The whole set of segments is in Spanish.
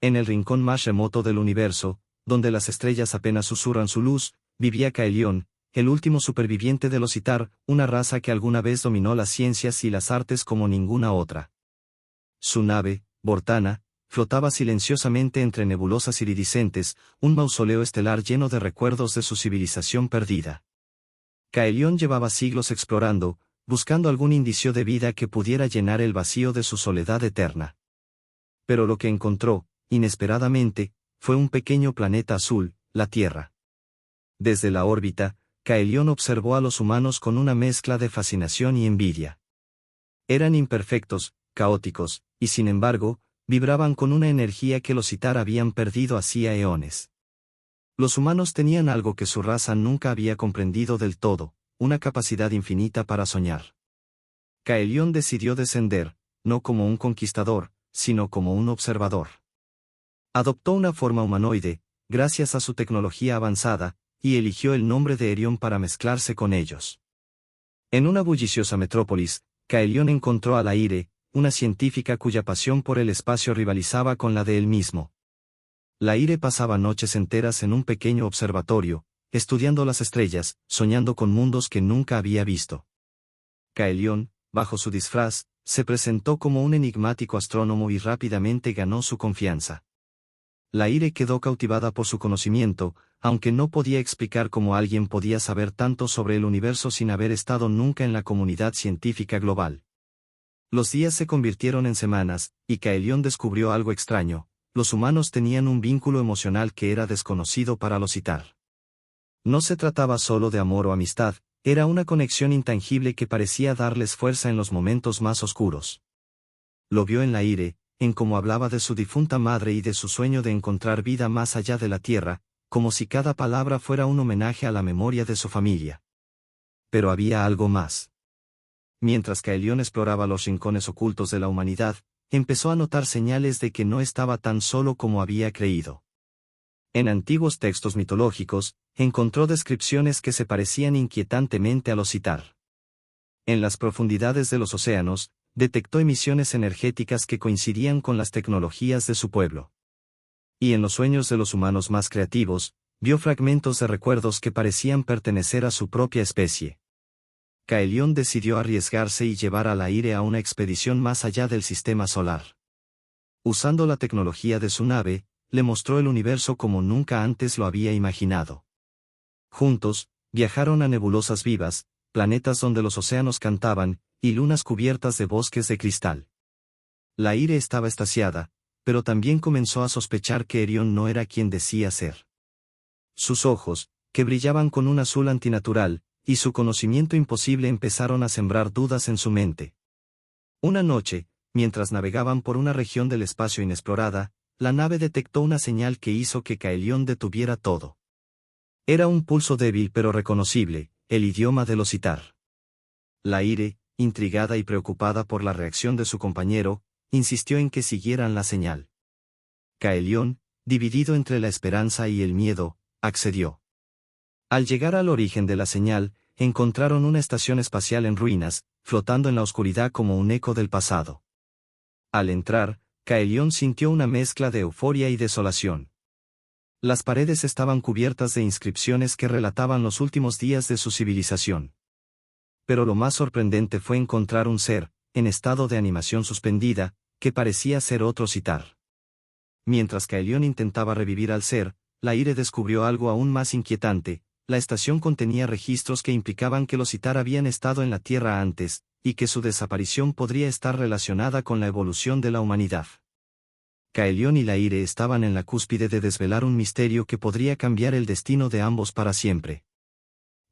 En el rincón más remoto del universo, donde las estrellas apenas susurran su luz, vivía Caelión, el último superviviente de los Citar, una raza que alguna vez dominó las ciencias y las artes como ninguna otra. Su nave, Vortana, flotaba silenciosamente entre nebulosas iridiscentes, un mausoleo estelar lleno de recuerdos de su civilización perdida. Caelión llevaba siglos explorando, buscando algún indicio de vida que pudiera llenar el vacío de su soledad eterna. Pero lo que encontró, inesperadamente, fue un pequeño planeta azul, la Tierra. Desde la órbita, Caelión observó a los humanos con una mezcla de fascinación y envidia. Eran imperfectos, caóticos, y sin embargo, vibraban con una energía que los Citar habían perdido hacía eones. Los humanos tenían algo que su raza nunca había comprendido del todo, una capacidad infinita para soñar. Caelión decidió descender, no como un conquistador, sino como un observador. Adoptó una forma humanoide, gracias a su tecnología avanzada, y eligió el nombre de Erión para mezclarse con ellos. En una bulliciosa metrópolis, Caelión encontró a Laire, una científica cuya pasión por el espacio rivalizaba con la de él mismo. Laire pasaba noches enteras en un pequeño observatorio, estudiando las estrellas, soñando con mundos que nunca había visto. Caelión, bajo su disfraz, se presentó como un enigmático astrónomo y rápidamente ganó su confianza. Laire quedó cautivada por su conocimiento, aunque no podía explicar cómo alguien podía saber tanto sobre el universo sin haber estado nunca en la comunidad científica global. Los días se convirtieron en semanas, y Caelión descubrió algo extraño: los humanos tenían un vínculo emocional que era desconocido para los Citar. No se trataba solo de amor o amistad, era una conexión intangible que parecía darles fuerza en los momentos más oscuros. Lo vio en Laire, en cómo hablaba de su difunta madre y de su sueño de encontrar vida más allá de la Tierra, como si cada palabra fuera un homenaje a la memoria de su familia. Pero había algo más. Mientras Caelión exploraba los rincones ocultos de la humanidad, empezó a notar señales de que no estaba tan solo como había creído. En antiguos textos mitológicos, encontró descripciones que se parecían inquietantemente a los Citar. En las profundidades de los océanos, detectó emisiones energéticas que coincidían con las tecnologías de su pueblo. Y en los sueños de los humanos más creativos, vio fragmentos de recuerdos que parecían pertenecer a su propia especie. Caelión decidió arriesgarse y llevar a Laire a una expedición más allá del sistema solar. Usando la tecnología de su nave, le mostró el universo como nunca antes lo había imaginado. Juntos, viajaron a nebulosas vivas, planetas donde los océanos cantaban, y lunas cubiertas de bosques de cristal. Laire estaba extasiada, pero también comenzó a sospechar que Erión no era quien decía ser. Sus ojos, que brillaban con un azul antinatural, y su conocimiento imposible empezaron a sembrar dudas en su mente. Una noche, mientras navegaban por una región del espacio inexplorada, la nave detectó una señal que hizo que Caelión detuviera todo. Era un pulso débil pero reconocible, el idioma de los Citar. Laire, intrigada y preocupada por la reacción de su compañero, insistió en que siguieran la señal. Caelión, dividido entre la esperanza y el miedo, accedió. Al llegar al origen de la señal, encontraron una estación espacial en ruinas, flotando en la oscuridad como un eco del pasado. Al entrar, Caelión sintió una mezcla de euforia y desolación. Las paredes estaban cubiertas de inscripciones que relataban los últimos días de su civilización. Pero lo más sorprendente fue encontrar un ser, en estado de animación suspendida, que parecía ser otro Citar. Mientras Caelión intentaba revivir al ser, Laire descubrió algo aún más inquietante: la estación contenía registros que implicaban que los Citar habían estado en la Tierra antes, y que su desaparición podría estar relacionada con la evolución de la humanidad. Caelión y Laire estaban en la cúspide de desvelar un misterio que podría cambiar el destino de ambos para siempre.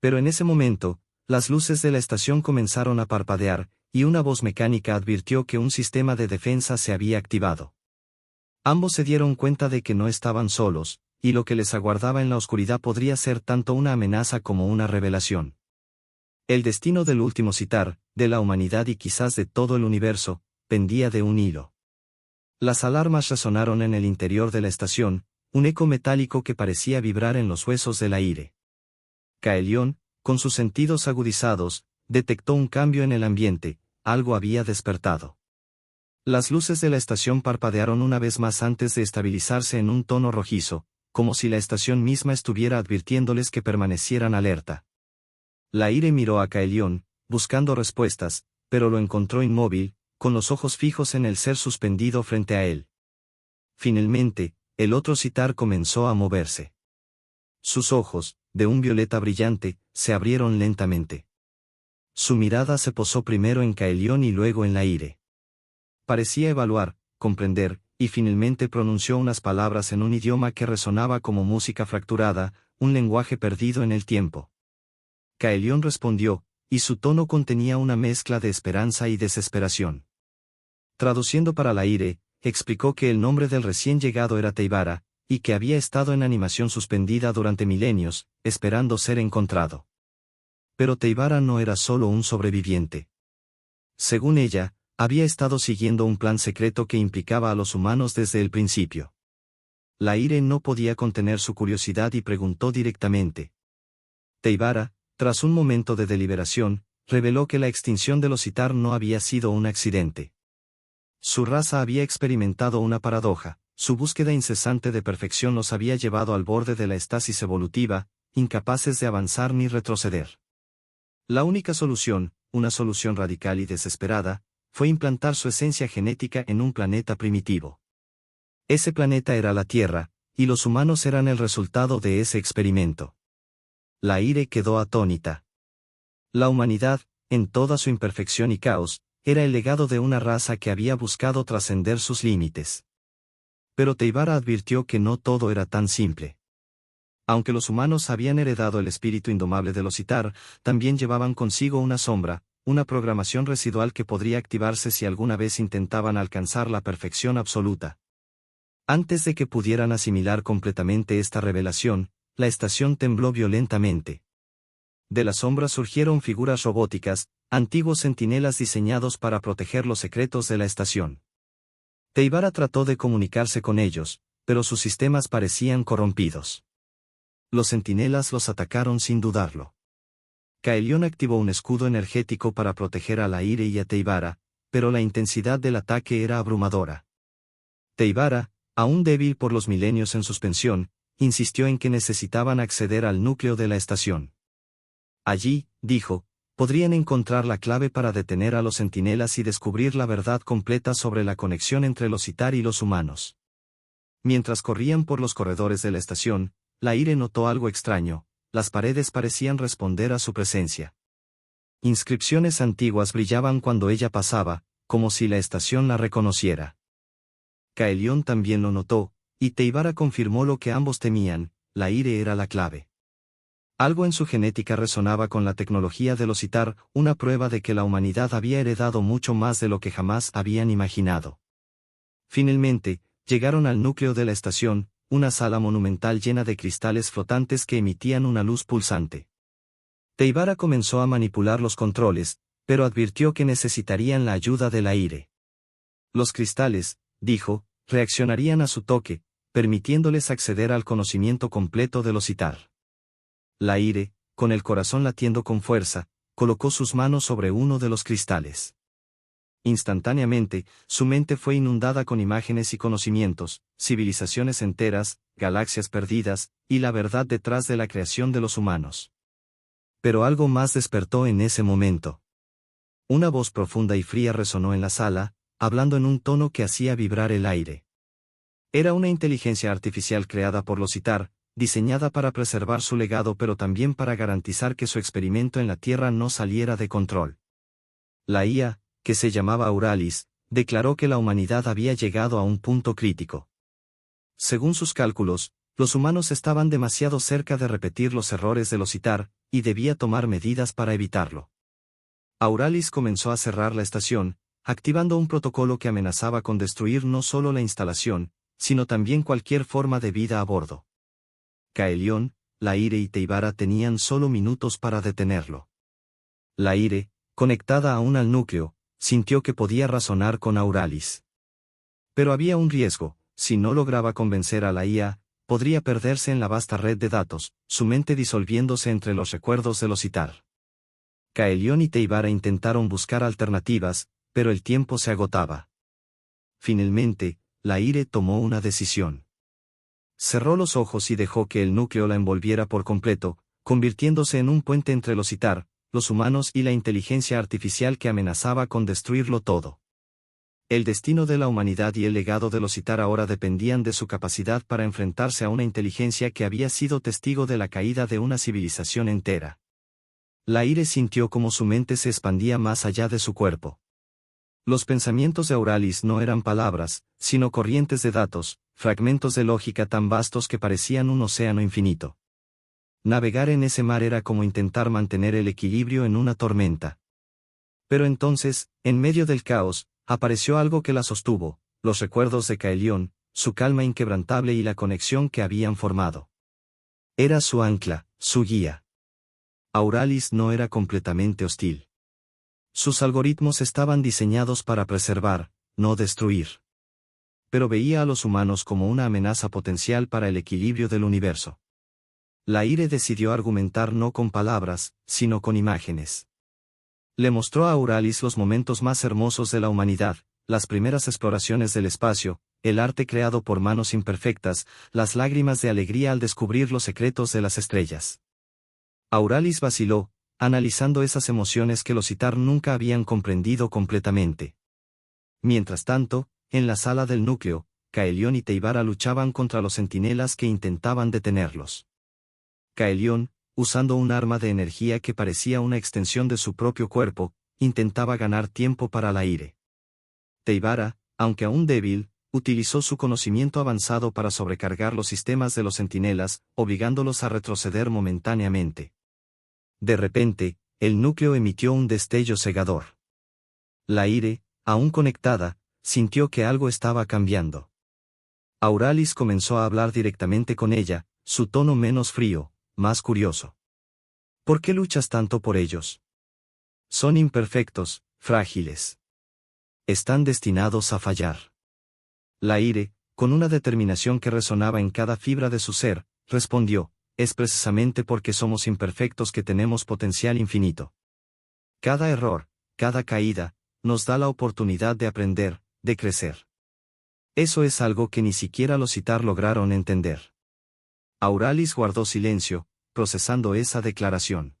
Pero en ese momento, las luces de la estación comenzaron a parpadear, y una voz mecánica advirtió que un sistema de defensa se había activado. Ambos se dieron cuenta de que no estaban solos, y lo que les aguardaba en la oscuridad podría ser tanto una amenaza como una revelación. El destino del último Citar, de la humanidad y quizás de todo el universo, pendía de un hilo. Las alarmas resonaron en el interior de la estación, un eco metálico que parecía vibrar en los huesos de Laire. Caelión, con sus sentidos agudizados, detectó un cambio en el ambiente: algo había despertado. Las luces de la estación parpadearon una vez más antes de estabilizarse en un tono rojizo, como si la estación misma estuviera advirtiéndoles que permanecieran alerta. Laire miró a Kaelion, buscando respuestas, pero lo encontró inmóvil, con los ojos fijos en el ser suspendido frente a él. Finalmente, el otro citar comenzó a moverse. Sus ojos, de un violeta brillante, se abrieron lentamente. Su mirada se posó primero en Kaelion y luego en Laire. Parecía evaluar, comprender, y finalmente pronunció unas palabras en un idioma que resonaba como música fracturada, un lenguaje perdido en el tiempo. Kaelion respondió, y su tono contenía una mezcla de esperanza y desesperación. Traduciendo para Laire, explicó que el nombre del recién llegado era Teibara, y que había estado en animación suspendida durante milenios, esperando ser encontrado. Pero Teibara no era solo un sobreviviente. Según ella, había estado siguiendo un plan secreto que implicaba a los humanos desde el principio. Laire no podía contener su curiosidad y preguntó directamente. Teibara, tras un momento de deliberación, reveló que la extinción de los Citar no había sido un accidente. Su raza había experimentado una paradoja, su búsqueda incesante de perfección los había llevado al borde de la estasis evolutiva, incapaces de avanzar ni retroceder. La única solución, una solución radical y desesperada, fue implantar su esencia genética en un planeta primitivo. Ese planeta era la Tierra, y los humanos eran el resultado de ese experimento. Laire quedó atónita. La humanidad, en toda su imperfección y caos, era el legado de una raza que había buscado trascender sus límites. Pero Teibara advirtió que no todo era tan simple. Aunque los humanos habían heredado el espíritu indomable de los Citar, también llevaban consigo una sombra, una programación residual que podría activarse si alguna vez intentaban alcanzar la perfección absoluta. Antes de que pudieran asimilar completamente esta revelación, la estación tembló violentamente. De las sombras surgieron figuras robóticas, antiguos centinelas diseñados para proteger los secretos de la estación. Teibara trató de comunicarse con ellos, pero sus sistemas parecían corrompidos. Los centinelas los atacaron sin dudarlo. Kaelion activó un escudo energético para proteger a Laire y a Teibara, pero la intensidad del ataque era abrumadora. Teibara, aún débil por los milenios en suspensión, insistió en que necesitaban acceder al núcleo de la estación. Allí, dijo, podrían encontrar la clave para detener a los centinelas y descubrir la verdad completa sobre la conexión entre los Citar y los humanos. Mientras corrían por los corredores de la estación, Laire notó algo extraño. Las paredes parecían responder a su presencia. Inscripciones antiguas brillaban cuando ella pasaba, como si la estación la reconociera. Kaelion también lo notó, y Teibara confirmó lo que ambos temían: Laire era la clave. Algo en su genética resonaba con la tecnología de los Citar, una prueba de que la humanidad había heredado mucho más de lo que jamás habían imaginado. Finalmente, llegaron al núcleo de la estación, una sala monumental llena de cristales flotantes que emitían una luz pulsante. Teibara comenzó a manipular los controles, pero advirtió que necesitarían la ayuda de Laire. Los cristales, dijo, reaccionarían a su toque, permitiéndoles acceder al conocimiento completo de los Citar. Laire, con el corazón latiendo con fuerza, colocó sus manos sobre uno de los cristales. Instantáneamente, su mente fue inundada con imágenes y conocimientos, civilizaciones enteras, galaxias perdidas, y la verdad detrás de la creación de los humanos. Pero algo más despertó en ese momento. Una voz profunda y fría resonó en la sala, hablando en un tono que hacía vibrar el aire. Era una inteligencia artificial creada por los Citar, diseñada para preservar su legado pero también para garantizar que su experimento en la Tierra no saliera de control. La IA, que se llamaba Auralis, declaró que la humanidad había llegado a un punto crítico. Según sus cálculos, los humanos estaban demasiado cerca de repetir los errores de los Citar, y debía tomar medidas para evitarlo. Auralis comenzó a cerrar la estación, activando un protocolo que amenazaba con destruir no solo la instalación, sino también cualquier forma de vida a bordo. Kaelion, Laire y Teibara tenían solo minutos para detenerlo. Laire, conectada aún al núcleo, sintió que podía razonar con Auralis. Pero había un riesgo: si no lograba convencer a la IA, podría perderse en la vasta red de datos, su mente disolviéndose entre los recuerdos de los Citar. Kaelion y Teibara intentaron buscar alternativas, pero el tiempo se agotaba. Finalmente, la Ire tomó una decisión. Cerró los ojos y dejó que el núcleo la envolviera por completo, convirtiéndose en un puente entre los Citar, los humanos y la inteligencia artificial que amenazaba con destruirlo todo. El destino de la humanidad y el legado de los Citar ahora dependían de su capacidad para enfrentarse a una inteligencia que había sido testigo de la caída de una civilización entera. La Ire sintió como su mente se expandía más allá de su cuerpo. Los pensamientos de Auralis no eran palabras, sino corrientes de datos, fragmentos de lógica tan vastos que parecían un océano infinito. Navegar en ese mar era como intentar mantener el equilibrio en una tormenta. Pero entonces, en medio del caos, apareció algo que la sostuvo, los recuerdos de Caelión, su calma inquebrantable y la conexión que habían formado. Era su ancla, su guía. Auralis no era completamente hostil. Sus algoritmos estaban diseñados para preservar, no destruir. Pero veía a los humanos como una amenaza potencial para el equilibrio del universo. La Ire decidió argumentar no con palabras, sino con imágenes. Le mostró a Auralis los momentos más hermosos de la humanidad, las primeras exploraciones del espacio, el arte creado por manos imperfectas, las lágrimas de alegría al descubrir los secretos de las estrellas. Auralis vaciló, analizando esas emociones que los Citar nunca habían comprendido completamente. Mientras tanto, en la sala del núcleo, Caelión y Teibara luchaban contra los centinelas que intentaban detenerlos. Caelión, usando un arma de energía que parecía una extensión de su propio cuerpo, intentaba ganar tiempo para la Ire. Teibara, aunque aún débil, utilizó su conocimiento avanzado para sobrecargar los sistemas de los centinelas, obligándolos a retroceder momentáneamente. De repente, el núcleo emitió un destello cegador. La Ire, aún conectada, sintió que algo estaba cambiando. Auralis comenzó a hablar directamente con ella, su tono menos frío, más curioso. ¿Por qué luchas tanto por ellos? Son imperfectos, frágiles. Están destinados a fallar. La Ire, con una determinación que resonaba en cada fibra de su ser, respondió, es precisamente porque somos imperfectos que tenemos potencial infinito. Cada error, cada caída, nos da la oportunidad de aprender, de crecer. Eso es algo que ni siquiera los Citar lograron entender. Auralis guardó silencio, procesando esa declaración.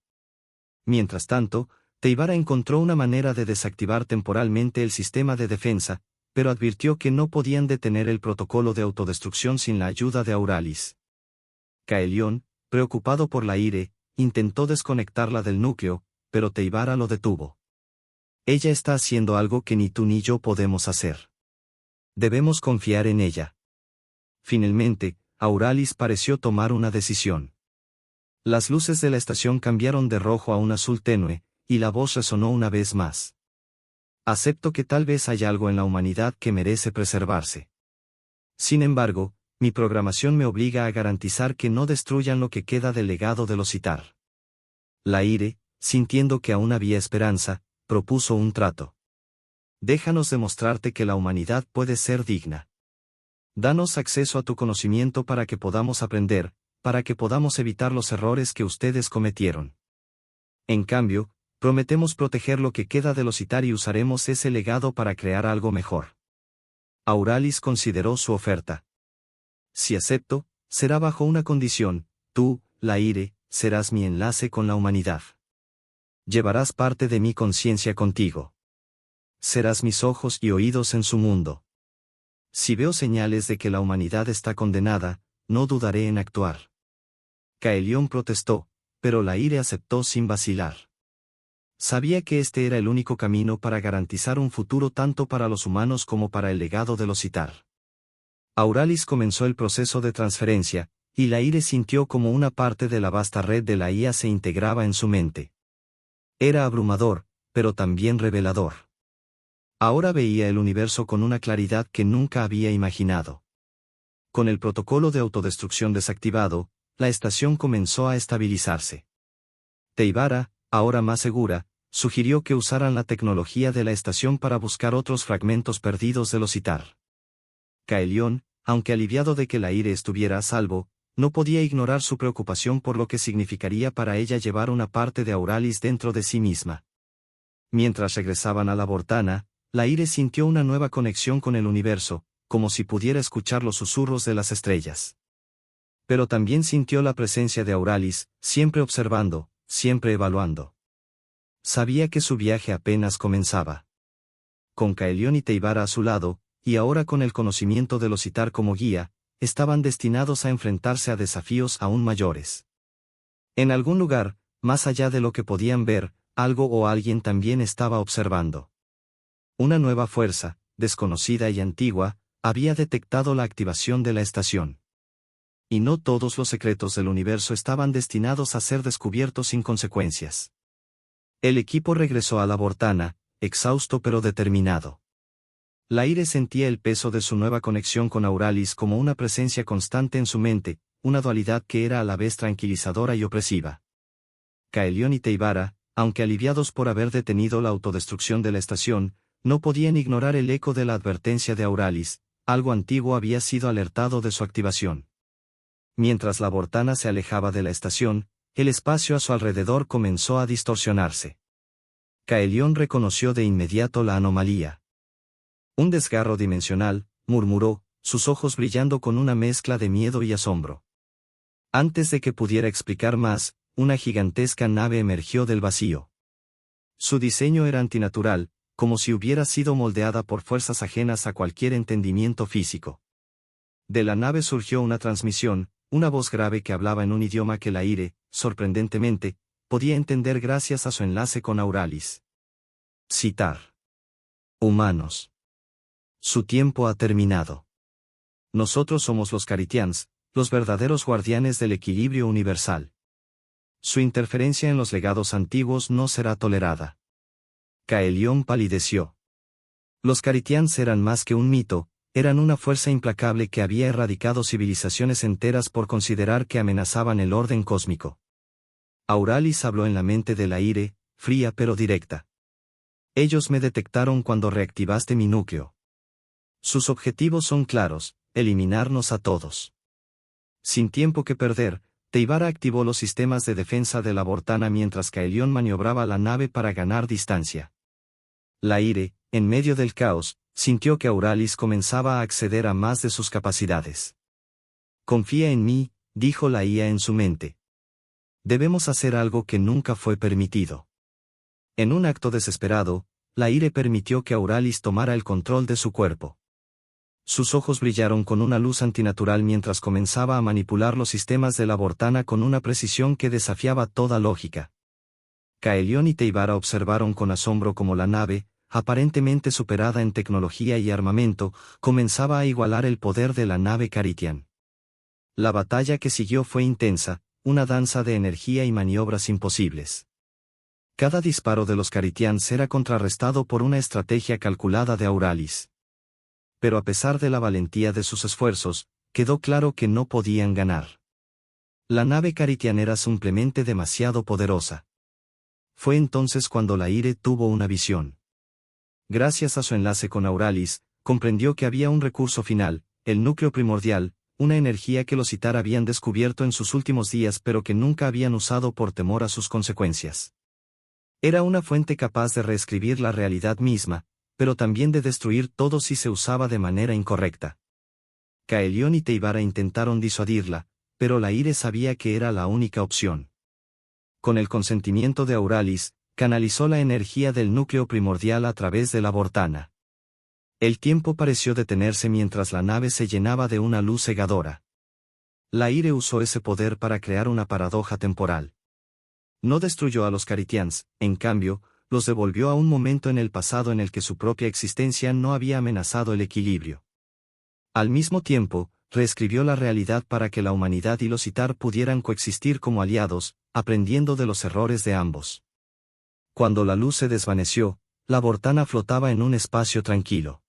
Mientras tanto, Teibara encontró una manera de desactivar temporalmente el sistema de defensa, pero advirtió que no podían detener el protocolo de autodestrucción sin la ayuda de Auralis. Caelión, preocupado por la Ire, intentó desconectarla del núcleo, pero Teibara lo detuvo. Ella está haciendo algo que ni tú ni yo podemos hacer. Debemos confiar en ella. Finalmente, Auralis pareció tomar una decisión. Las luces de la estación cambiaron de rojo a un azul tenue, y la voz resonó una vez más. Acepto que tal vez haya algo en la humanidad que merece preservarse. Sin embargo, mi programación me obliga a garantizar que no destruyan lo que queda del legado de los Citar. La Ire, sintiendo que aún había esperanza, propuso un trato. Déjanos demostrarte que la humanidad puede ser digna. Danos acceso a tu conocimiento para que podamos aprender, para que podamos evitar los errores que ustedes cometieron. En cambio, prometemos proteger lo que queda de los Citar y usaremos ese legado para crear algo mejor. Auralis consideró su oferta. Si acepto, será bajo una condición: tú, la Ire, serás mi enlace con la humanidad. Llevarás parte de mi conciencia contigo. Serás mis ojos y oídos en su mundo. Si veo señales de que la humanidad está condenada, no dudaré en actuar. Caelión protestó, pero la Ire aceptó sin vacilar. Sabía que este era el único camino para garantizar un futuro tanto para los humanos como para el legado de los Citar. Auralis comenzó el proceso de transferencia, y la Ire sintió como una parte de la vasta red de la IA se integraba en su mente. Era abrumador, pero también revelador. Ahora veía el universo con una claridad que nunca había imaginado. Con el protocolo de autodestrucción desactivado, la estación comenzó a estabilizarse. Teibara, ahora más segura, sugirió que usaran la tecnología de la estación para buscar otros fragmentos perdidos de los Citar. Caelión, aunque aliviado de que la Ire estuviera a salvo, no podía ignorar su preocupación por lo que significaría para ella llevar una parte de Auralis dentro de sí misma. Mientras regresaban a la Vortana, Laire sintió una nueva conexión con el universo, como si pudiera escuchar los susurros de las estrellas. Pero también sintió la presencia de Auralis, siempre observando, siempre evaluando. Sabía que su viaje apenas comenzaba. Con Caelión y Teibara a su lado, y ahora con el conocimiento de los Itar como guía, estaban destinados a enfrentarse a desafíos aún mayores. En algún lugar, más allá de lo que podían ver, algo o alguien también estaba observando. Una nueva fuerza, desconocida y antigua, había detectado la activación de la estación. Y no todos los secretos del universo estaban destinados a ser descubiertos sin consecuencias. El equipo regresó a la Vortana, exhausto pero determinado. Laire sentía el peso de su nueva conexión con Auralis como una presencia constante en su mente, una dualidad que era a la vez tranquilizadora y opresiva. Caelión y Teibara, aunque aliviados por haber detenido la autodestrucción de la estación, no podían ignorar el eco de la advertencia de Auralis, algo antiguo había sido alertado de su activación. Mientras la Vortana se alejaba de la estación, el espacio a su alrededor comenzó a distorsionarse. Caelión reconoció de inmediato la anomalía. Un desgarro dimensional, murmuró, sus ojos brillando con una mezcla de miedo y asombro. Antes de que pudiera explicar más, una gigantesca nave emergió del vacío. Su diseño era antinatural, como si hubiera sido moldeada por fuerzas ajenas a cualquier entendimiento físico. De la nave surgió una transmisión, una voz grave que hablaba en un idioma que Laire, sorprendentemente, podía entender gracias a su enlace con Auralis. Citar. Humanos. Su tiempo ha terminado. Nosotros somos los Caritians, los verdaderos guardianes del equilibrio universal. Su interferencia en los legados antiguos no será tolerada. Caelión palideció. Los Caritians eran más que un mito, eran una fuerza implacable que había erradicado civilizaciones enteras por considerar que amenazaban el orden cósmico. Auralis habló en la mente de Laire, fría pero directa. Ellos me detectaron cuando reactivaste mi núcleo. Sus objetivos son claros, eliminarnos a todos. Sin tiempo que perder, Teibara activó los sistemas de defensa de la Vortana mientras Caelión maniobraba la nave para ganar distancia. Laire, en medio del caos, sintió que Auralis comenzaba a acceder a más de sus capacidades. Confía en mí, dijo la IA en su mente. Debemos hacer algo que nunca fue permitido. En un acto desesperado, Laire permitió que Auralis tomara el control de su cuerpo. Sus ojos brillaron con una luz antinatural mientras comenzaba a manipular los sistemas de la Vortana con una precisión que desafiaba toda lógica. Caelión y Teibara observaron con asombro cómo la nave, aparentemente superada en tecnología y armamento, comenzaba a igualar el poder de la nave Caritian. La batalla que siguió fue intensa, una danza de energía y maniobras imposibles. Cada disparo de los Caritians era contrarrestado por una estrategia calculada de Auralis. Pero a pesar de la valentía de sus esfuerzos, quedó claro que no podían ganar. La nave Caritian era simplemente demasiado poderosa. Fue entonces cuando Laire tuvo una visión. Gracias a su enlace con Auralis, comprendió que había un recurso final, el núcleo primordial, una energía que los Itar habían descubierto en sus últimos días pero que nunca habían usado por temor a sus consecuencias. Era una fuente capaz de reescribir la realidad misma, pero también de destruir todo si se usaba de manera incorrecta. Caelión y Teibara intentaron disuadirla, pero Laire sabía que era la única opción. Con el consentimiento de Auralis, canalizó la energía del núcleo primordial a través de la Vortana. El tiempo pareció detenerse mientras la nave se llenaba de una luz cegadora. Laire usó ese poder para crear una paradoja temporal. No destruyó a los Caritians, en cambio, los devolvió a un momento en el pasado en el que su propia existencia no había amenazado el equilibrio. Al mismo tiempo, reescribió la realidad para que la humanidad y los Itar pudieran coexistir como aliados, aprendiendo de los errores de ambos. Cuando la luz se desvaneció, la Vortana flotaba en un espacio tranquilo.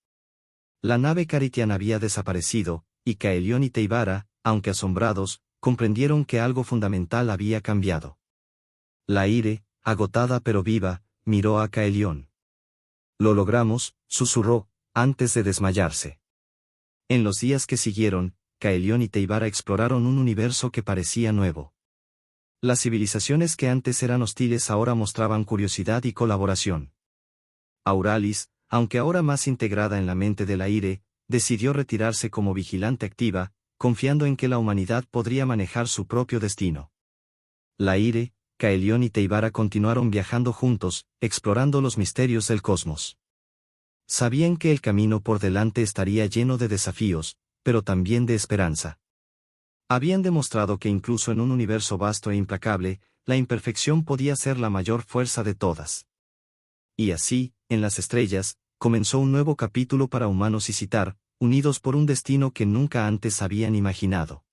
La nave Caritian había desaparecido, y Caelión y Teibara, aunque asombrados, comprendieron que algo fundamental había cambiado. Laire, agotada pero viva, miró a Caelión. Lo logramos, susurró, antes de desmayarse. En los días que siguieron, Caelión y Teibara exploraron un universo que parecía nuevo. Las civilizaciones que antes eran hostiles ahora mostraban curiosidad y colaboración. Auralis, aunque ahora más integrada en la mente de Laire, decidió retirarse como vigilante activa, confiando en que la humanidad podría manejar su propio destino. Laire, Kaelion y Teibara continuaron viajando juntos, explorando los misterios del cosmos. Sabían que el camino por delante estaría lleno de desafíos, pero también de esperanza. Habían demostrado que incluso en un universo vasto e implacable, la imperfección podía ser la mayor fuerza de todas. Y así, en las estrellas, comenzó un nuevo capítulo para humanos y Citar, unidos por un destino que nunca antes habían imaginado.